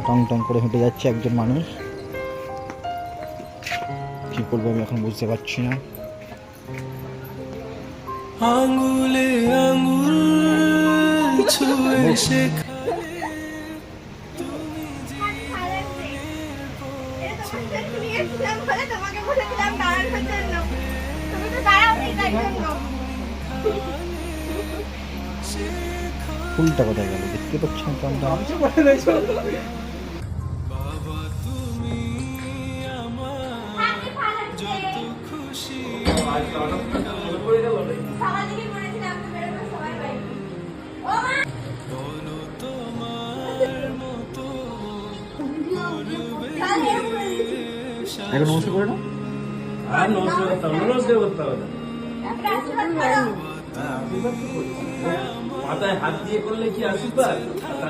টং টং করে হেঁটে যাচ্ছে একজন মানুষ। কি করবো আমি এখন বুঝতে পারছি না। আঙ্গুলে আঙ্গুল ছুঁয়ে শেখালে তুমি ফুলটা কোথায় গেল দেখতে পাচ্ছি না টং টং। বাবা তুমি আমার যত খুশি বলো তোমার মতো এখন নমস্কার করে না। আর নমস্কার করতে হবে, নমস্কার করতে হবে না। মাথায় হাত দিয়ে করলে কি আশীর্বাদ?